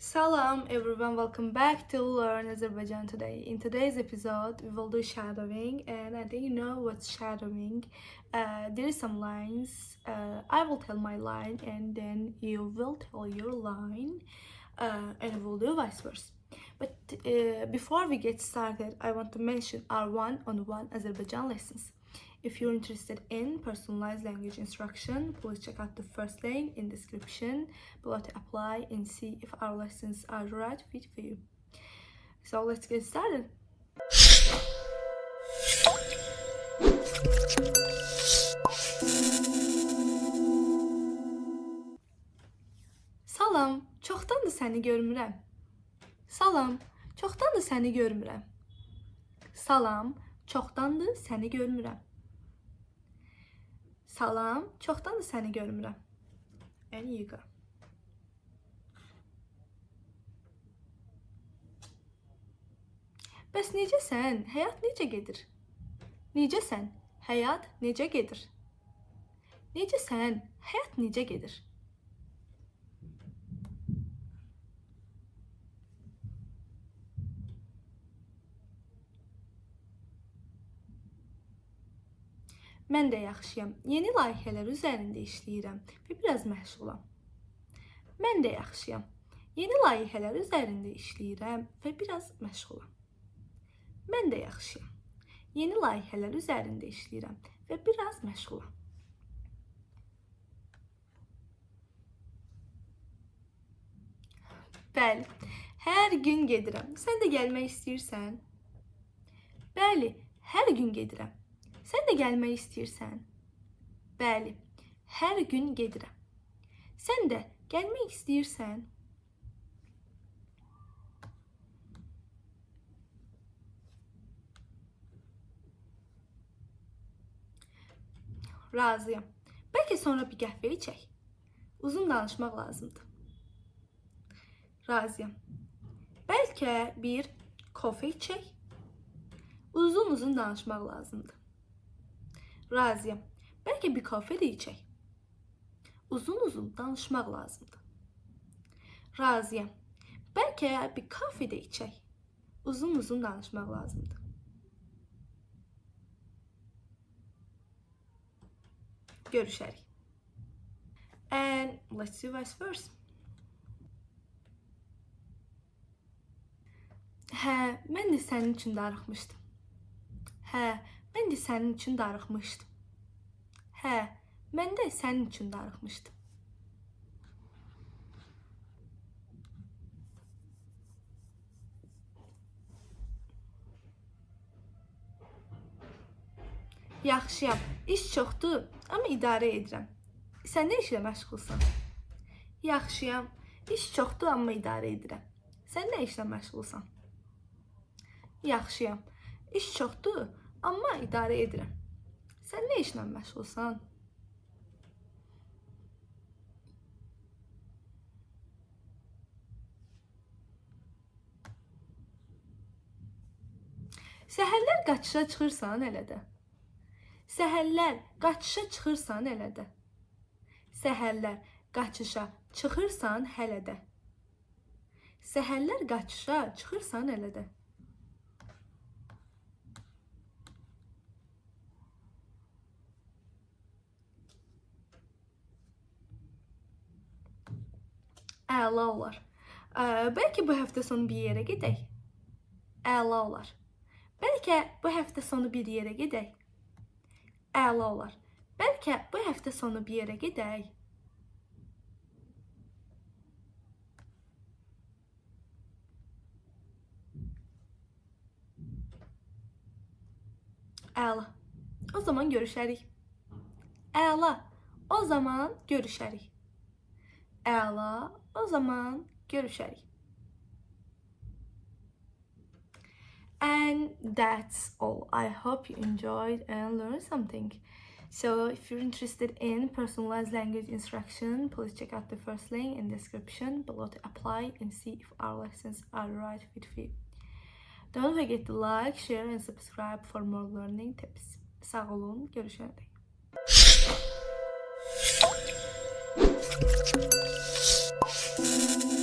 Salam everyone, welcome back to Learn Azerbaijan today. In today's episode, we will do shadowing, and I think you know what's shadowing. There is some lines. I will tell my line, and then you will tell your line, and we'll do vice versa. But before we get started, I want to mention our one-on-one Azerbaijan lessons. If you're interested in personalized language instruction, please check out the first link in description below to apply and see if our lessons are the right fit for you. So let's get started. Salam, çoxdandır səni görmürəm. Salam, çoxdandır səni görmürəm. Salam, çoxdandır səni görmürəm. Salam, çoxdandır səni görmürəm. And you go. Bəs necəsən? Həyat necə gedir? Necəsən? Həyat necə gedir? Necəsən? Həyat necə gedir? Mən də yaxşıyam. Yeni layihələr üzərində işləyirəm və biraz məşğulam. Mən də yaxşıyam. Yeni layihələr üzərində işləyirəm və biraz məşğulam. Mən də yaxşıyam. Yeni layihələr üzərində işləyirəm və biraz məşğulam. Bəli, hər gün gedirəm. Sən də gəlmək istəyirsən? Bəli, hər gün gedirəm. Sən də gəlmək istəyirsən? Bəli, hər gün gedirəm. Sən də gəlmək istəyirsən? Razıyam. Bəlkə sonra bir qəhvə içək. Uzun danışmaq lazımdır. Razıyam. Bəlkə bir kofe içək. Uzun danışmaq lazımdır. Razıyam. Bəlkə bir kafe də içək. Uzun danışmaq lazımdır. Razıyam. Bəlkə bir kafe də içək. Uzun danışmaq lazımdır. Görüşərik. And let's do vice versa. Hə, mən də sənin üçün darıxmışdım. Hə, mən də sənin üçün darıxmışdım. Hə, mən də sənin üçün darıxmışdım. Yaxşıyam. İş çoxdur, amma idarə edirəm. Sən nə işlə məşğulsan? Yaxşıyam. İş çoxdur, amma idarə edirəm. Sən nə işlə məşğulsan? Yaxşıyam. İş çoxdur, amma idarə edirəm. Sən nə işlə məşğulsan? Səhərlər qaçışa çıxırsan elə də. Səhərlər qaçışa çıxırsan elə də. Səhərlər qaçışa çıxırsan hələ də. Səhərlər qaçışa çıxırsan elə də. Əla olar. Bəlkə bu həftə sonu bir yerə gedək. Əla olar. Bəlkə bu həftə sonu bir yerə gedək. Əla olar. Bəlkə bu həftə sonu bir yerə gedək. Əla. O zaman görüşərik. Əla. O zaman görüşərik. Əla. O zaman görüşərik. And that's all. I hope you enjoyed and learned something. So if you're interested in personalized language instruction, please check out the first link in the description below to apply and see if our lessons are the right fit for you. Don't forget to like, share and subscribe for more learning tips. Sağ olun, görüşərik. Thank you.